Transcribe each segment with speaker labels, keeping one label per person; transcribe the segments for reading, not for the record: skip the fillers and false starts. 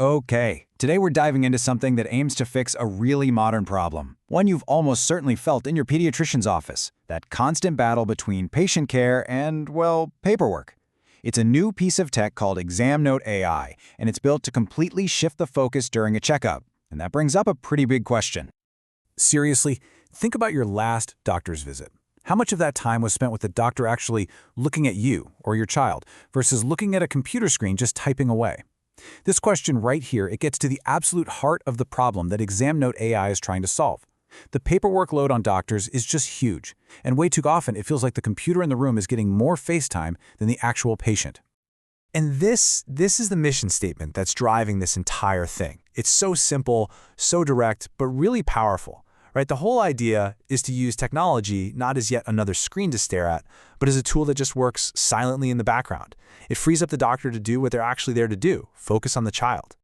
Speaker 1: Okay, today we're diving into something that aims to fix a really modern problem, one you've almost certainly felt in your pediatrician's office, that constant battle between patient care and, well, paperwork. It's a new piece of tech called ExamNote AI, and it's built to completely shift the focus during a checkup. And that brings up a pretty big question.
Speaker 2: Seriously, think about your last doctor's visit. How much of that time was spent with the doctor actually looking at you or your child versus looking at a computer screen just typing away? This question right here, it gets to the absolute heart of the problem that ExamNote AI is trying to solve. The paperwork load on doctors is just huge, and way too often it feels like the computer in the room is getting more face time than the actual patient.
Speaker 3: And this is the mission statement that's driving this entire thing. It's so simple, so direct, but really powerful, right? The whole idea is to use technology not as yet another screen to stare at, but as a tool that just works silently in the background. It frees up the doctor to do what they're actually there to do, focus on the child.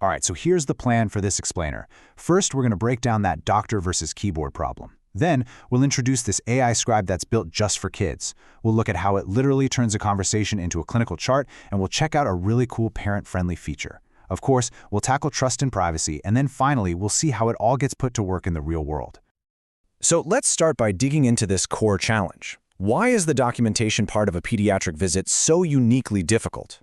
Speaker 1: All right, so here's the plan for this explainer. First, we're going to break down that doctor versus keyboard problem. Then, we'll introduce this AI scribe that's built just for kids. We'll look at how it literally turns a conversation into a clinical chart, and we'll check out a really cool parent-friendly feature. Of course, we'll tackle trust and privacy, and then finally, we'll see how it all gets put to work in the real world.
Speaker 4: So let's start by digging into this core challenge. Why is the documentation part of a pediatric visit so uniquely difficult?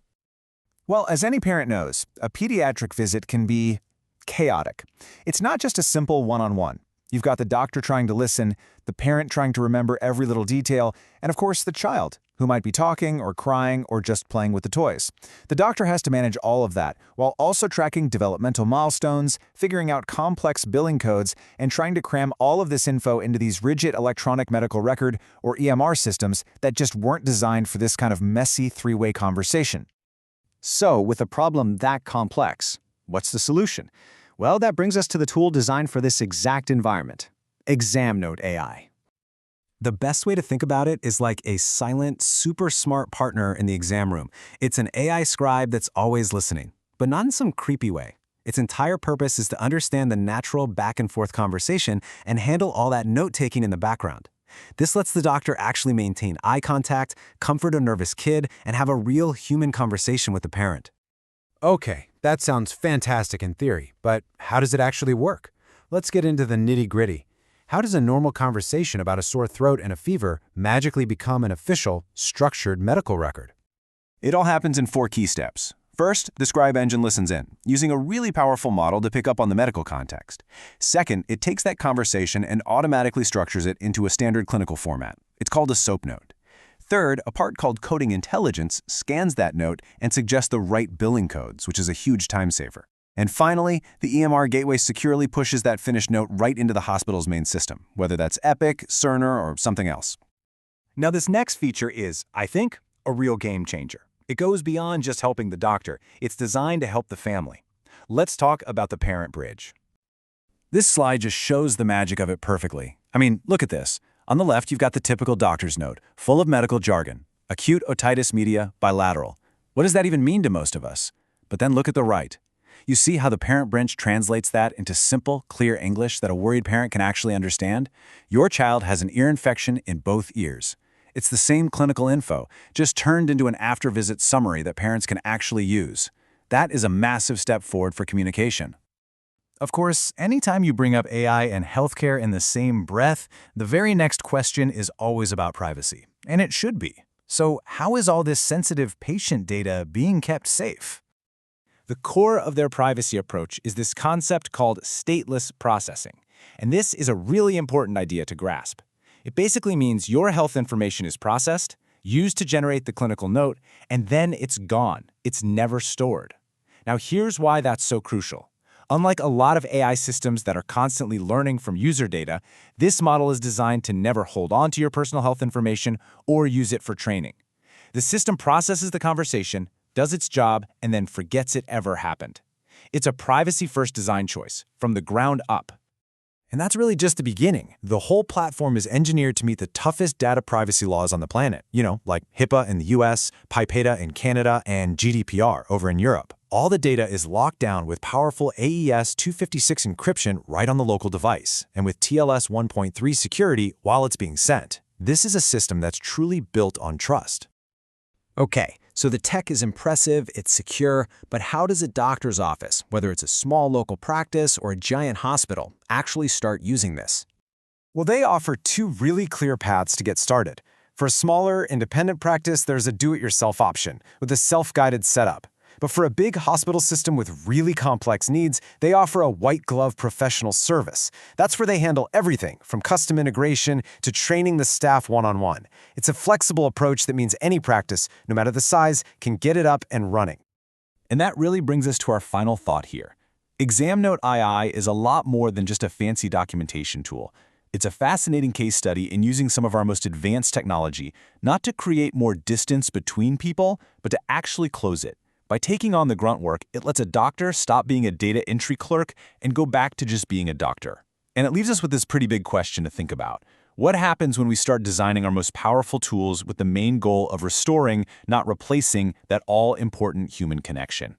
Speaker 5: Well, as any parent knows, a pediatric visit can be chaotic. It's not just a simple one-on-one. You've got the doctor trying to listen, the parent trying to remember every little detail, and of course the child, who might be talking or crying or just playing with the toys. The doctor has to manage all of that, while also tracking developmental milestones, figuring out complex billing codes, and trying to cram all of this info into these rigid electronic medical record, or EMR systems, that just weren't designed for this kind of messy three-way conversation.
Speaker 4: So, with a problem that complex, what's the solution? Well, that brings us to the tool designed for this exact environment, ExamNote AI.
Speaker 3: The best way to think about it is like a silent, super smart partner in the exam room. It's an AI scribe that's always listening, but not in some creepy way. Its entire purpose is to understand the natural back-and-forth conversation and handle all that note-taking in the background. This lets the doctor actually maintain eye contact, comfort a nervous kid, and have a real human conversation with the parent.
Speaker 2: Okay, that sounds fantastic in theory, but how does it actually work? Let's get into the nitty-gritty. How does a normal conversation about a sore throat and a fever magically become an official, structured medical record?
Speaker 6: It all happens in 4 key steps. First, the Scribe Engine listens in, using a really powerful model to pick up on the medical context. Second, it takes that conversation and automatically structures it into a standard clinical format. It's called a SOAP note. Third, a part called coding intelligence scans that note and suggests the right billing codes, which is a huge time saver. And finally, the EMR gateway securely pushes that finished note right into the hospital's main system, whether that's Epic, Cerner, or something else.
Speaker 5: Now this next feature is, I think, a real game changer. It goes beyond just helping the doctor. It's designed to help the family. Let's talk about the parent bridge.
Speaker 1: This slide just shows the magic of it perfectly. I mean, look at this. On the left, you've got the typical doctor's note, full of medical jargon. Acute otitis media, bilateral. What does that even mean to most of us? But then look at the right. You see how the parent branch translates that into simple, clear English that a worried parent can actually understand? Your child has an ear infection in both ears. It's the same clinical info, just turned into an after-visit summary that parents can actually use. That is a massive step forward for communication.
Speaker 5: Of course, anytime you bring up AI and healthcare in the same breath, the very next question is always about privacy. And it should be. So how is all this sensitive patient data being kept safe? The core of their privacy approach is this concept called stateless processing. And this is a really important idea to grasp. It basically means your health information is processed, used to generate the clinical note, and then it's gone. It's never stored. Now here's why that's so crucial. Unlike a lot of AI systems that are constantly learning from user data, this model is designed to never hold on to your personal health information or use it for training. The system processes the conversation, does its job, and then forgets it ever happened. It's a privacy-first design choice, from the ground up.
Speaker 3: And that's really just the beginning. The whole platform is engineered to meet the toughest data privacy laws on the planet. Like HIPAA in the US, PIPEDA in Canada, and GDPR over in Europe. All the data is locked down with powerful AES 256 encryption right on the local device, and with TLS 1.3 security while it's being sent. This is a system that's truly built on trust.
Speaker 4: Okay,
Speaker 3: So the tech is impressive, it's secure, but how does a doctor's office, whether it's a small local practice or a giant hospital, actually start using this?
Speaker 4: Well, they offer two really clear paths to get started. For a smaller, independent practice, there's a do-it-yourself option with a self-guided setup. But for a big hospital system with really complex needs, they offer a white-glove professional service. That's where they handle everything, from custom integration to training the staff one-on-one. It's a flexible approach that means any practice, no matter the size, can get it up and running.
Speaker 1: And that really brings us to our final thought here. ExamNote II is a lot more than just a fancy documentation tool. It's a fascinating case study in using some of our most advanced technology, not to create more distance between people, but to actually close it. By taking on the grunt work, it lets a doctor stop being a data entry clerk and go back to just being a doctor. And it leaves us with this pretty big question to think about. What happens when we start designing our most powerful tools with the main goal of restoring, not replacing, that all-important human connection?